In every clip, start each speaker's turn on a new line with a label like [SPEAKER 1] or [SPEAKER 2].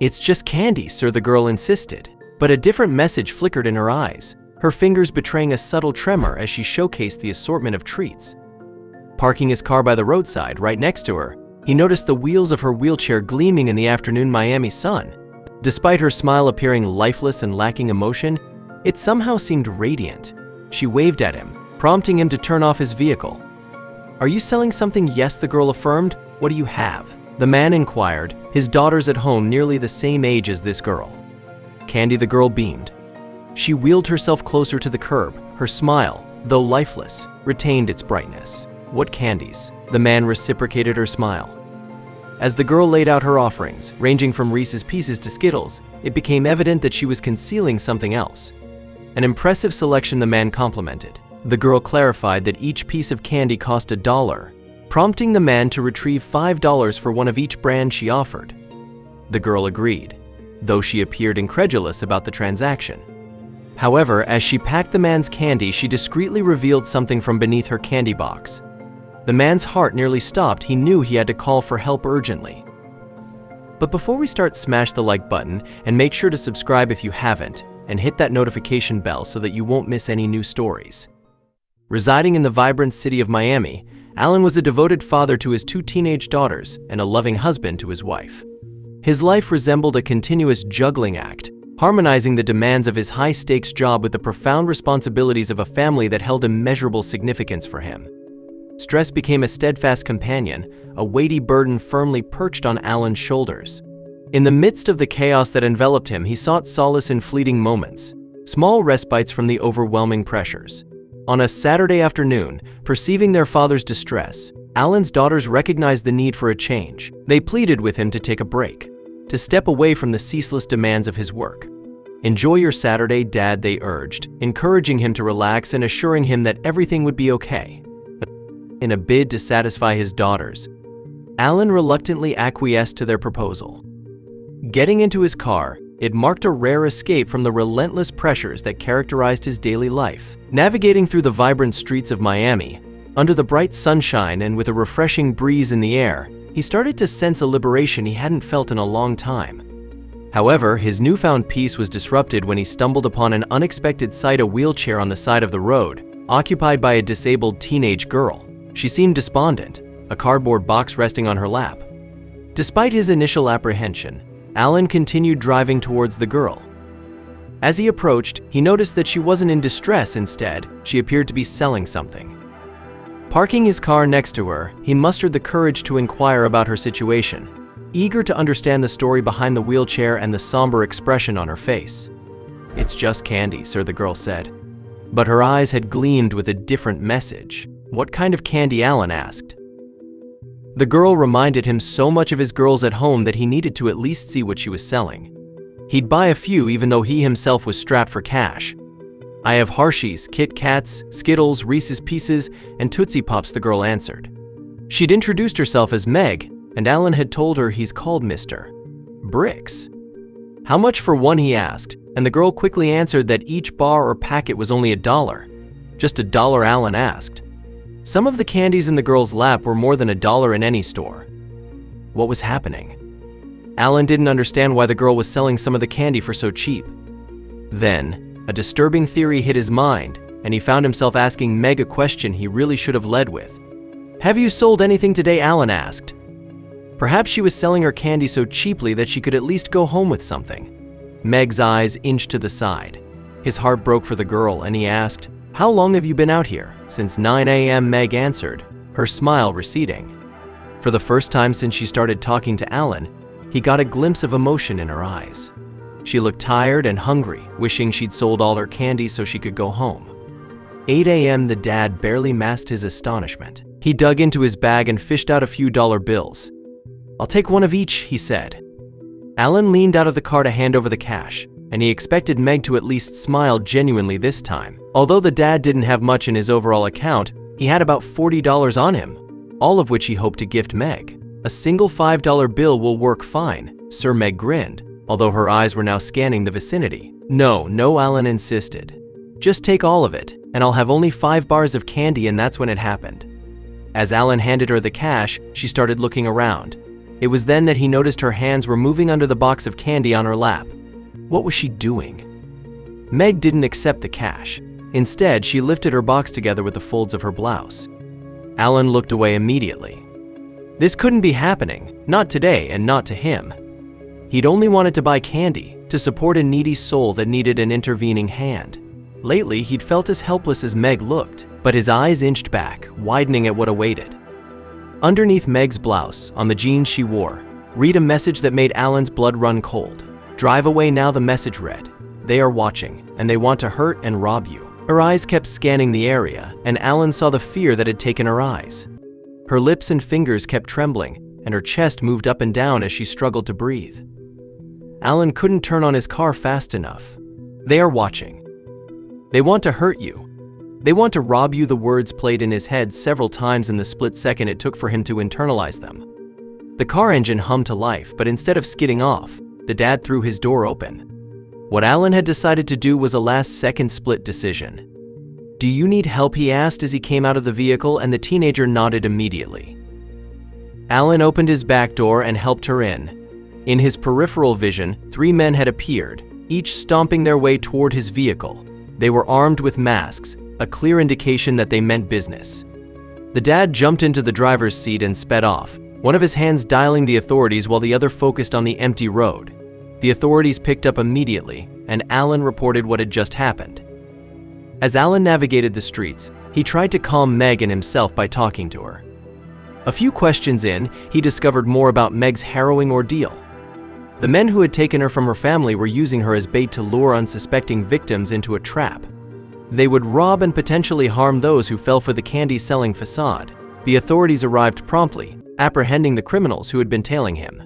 [SPEAKER 1] "It's just candy, sir," the girl insisted. But a different message flickered in her eyes, her fingers betraying a subtle tremor as she showcased the assortment of treats. Parking his car by the roadside right next to her, he noticed the wheels of her wheelchair gleaming in the afternoon Miami sun. Despite her smile appearing lifeless and lacking emotion, it somehow seemed radiant. She waved at him, prompting him to turn off his vehicle. "Are you selling something?" "Yes," the girl affirmed. "What do you have?" The man inquired, his daughters at home nearly the same age as this girl. "Candy," the girl beamed. She wheeled herself closer to the curb. Her smile, though lifeless, retained its brightness. "What candies?" The man reciprocated her smile. As the girl laid out her offerings, ranging from Reese's Pieces to Skittles, it became evident that she was concealing something else. An impressive selection, the man complimented. The girl clarified that each piece of candy cost $1, prompting the man to retrieve $5 for one of each brand she offered. The girl agreed, though she appeared incredulous about the transaction. However, as she packed the man's candy, she discreetly revealed something from beneath her candy box. The man's heart nearly stopped. He knew he had to call for help urgently. But before we start, smash the like button and make sure to subscribe if you haven't, and hit that notification bell so that you won't miss any new stories. Residing in the vibrant city of Miami, Allan was a devoted father to his 2 teenage daughters and a loving husband to his wife. His life resembled a continuous juggling act, harmonizing the demands of his high-stakes job with the profound responsibilities of a family that held immeasurable significance for him. Stress became a steadfast companion, a weighty burden firmly perched on Allan's shoulders. In the midst of the chaos that enveloped him, he sought solace in fleeting moments, small respites from the overwhelming pressures. On a Saturday afternoon, perceiving their father's distress, Allan's daughters recognized the need for a change. They pleaded with him to take a break, to step away from the ceaseless demands of his work. "Enjoy your Saturday, Dad," they urged, encouraging him to relax and assuring him that everything would be okay. In a bid to satisfy his daughters, Allan reluctantly acquiesced to their proposal. Getting into his car, it marked a rare escape from the relentless pressures that characterized his daily life. Navigating through the vibrant streets of Miami, under the bright sunshine and with a refreshing breeze in the air, he started to sense a liberation he hadn't felt in a long time. However, his newfound peace was disrupted when he stumbled upon an unexpected sight: a wheelchair on the side of the road, occupied by a disabled teenage girl. She seemed despondent, a cardboard box resting on her lap. Despite his initial apprehension, Allan continued driving towards the girl. As he approached, he noticed that she wasn't in distress. Instead, she appeared to be selling something. Parking his car next to her, he mustered the courage to inquire about her situation, eager to understand the story behind the wheelchair and the somber expression on her face. "It's just candy, sir," the girl said. But her eyes had gleamed with a different message. "What kind of candy?" Allan asked. The girl reminded him so much of his girls at home that he needed to at least see what she was selling. He'd buy a few even though he himself was strapped for cash. "I have Hershey's, Kit Kats, Skittles, Reese's Pieces, and Tootsie Pops," the girl answered. She'd introduced herself as Meg, and Allan had told her he's called Mr. Bricks. "How much for one?" he asked, and the girl quickly answered that each bar or packet was only $1. "Just $1?" Allan asked. Some of the candies in the girl's lap were more than $1 in any store. What was happening? Allan didn't understand why the girl was selling some of the candy for so cheap. Then, a disturbing theory hit his mind, and he found himself asking Meg a question he really should have led with. "Have you sold anything today?" Allan asked. Perhaps she was selling her candy so cheaply that she could at least go home with something. Meg's eyes inched to the side. His heart broke for the girl, and he asked, "How long have you been out here?" "Since 9 a.m., Meg answered, her smile receding. For the first time since she started talking to Allan, he got a glimpse of emotion in her eyes. She looked tired and hungry, wishing she'd sold all her candy so she could go home. 8 a.m., the dad barely masked his astonishment. He dug into his bag and fished out a few dollar bills. "I'll take one of each," he said. Allan leaned out of the car to hand over the cash, and he expected Meg to at least smile genuinely this time. Although the dad didn't have much in his overall account, he had about $40 on him, all of which he hoped to gift Meg. "A single $5 bill will work fine," Sir Meg grinned, although her eyes were now scanning the vicinity. No, Allan insisted. "Just take all of it, and I'll have only 5 bars of candy," and that's when it happened. As Allan handed her the cash, she started looking around. It was then that he noticed her hands were moving under the box of candy on her lap. What was she doing? Meg didn't accept the cash. Instead, she lifted her box together with the folds of her blouse. Allan looked away immediately. This couldn't be happening, not today and not to him. He'd only wanted to buy candy, to support a needy soul that needed an intervening hand. Lately, he'd felt as helpless as Meg looked, but his eyes inched back, widening at what awaited. Underneath Meg's blouse, on the jeans she wore, read a message that made Allan's blood run cold. Drive away now, the message read. They are watching, and they want to hurt and rob you. Her eyes kept scanning the area, and Allan saw the fear that had taken her eyes. Her lips and fingers kept trembling, and her chest moved up and down as she struggled to breathe. Allan couldn't turn on his car fast enough. They are watching. They want to hurt you. They want to rob you. The words played in his head several times in the split second it took for him to internalize them. The car engine hummed to life, but instead of skidding off, the dad threw his door open. What Allan had decided to do was a last-second split decision. Do you need help? He asked as he came out of the vehicle, and the teenager nodded immediately. Allan opened his back door and helped her in. In his peripheral vision, 3 men had appeared, each stomping their way toward his vehicle. They were armed with masks, a clear indication that they meant business. The dad jumped into the driver's seat and sped off, one of his hands dialing the authorities while the other focused on the empty road. The authorities picked up immediately, and Allan reported what had just happened. As Allan navigated the streets, he tried to calm Meg and himself by talking to her. A few questions in, he discovered more about Meg's harrowing ordeal. The men who had taken her from her family were using her as bait to lure unsuspecting victims into a trap. They would rob and potentially harm those who fell for the candy-selling facade. The authorities arrived promptly, apprehending the criminals who had been tailing him.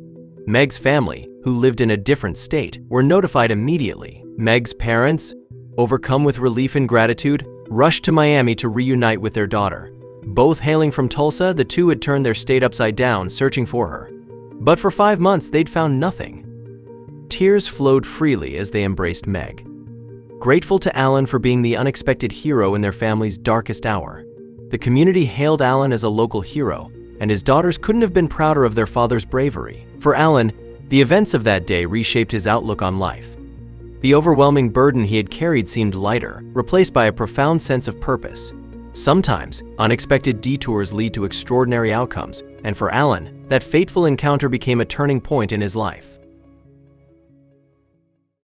[SPEAKER 1] Meg's family, who lived in a different state, were notified immediately. Meg's parents, overcome with relief and gratitude, rushed to Miami to reunite with their daughter. Both hailing from Tulsa, the two had turned their state upside down, searching for her. But for 5 months, they'd found nothing. Tears flowed freely as they embraced Meg, grateful to Allan for being the unexpected hero in their family's darkest hour. The community hailed Allan as a local hero, and his daughters couldn't have been prouder of their father's bravery. For Allan, the events of that day reshaped his outlook on life. The overwhelming burden he had carried seemed lighter, replaced by a profound sense of purpose. Sometimes, unexpected detours lead to extraordinary outcomes, and for Allan, that fateful encounter became a turning point in his life.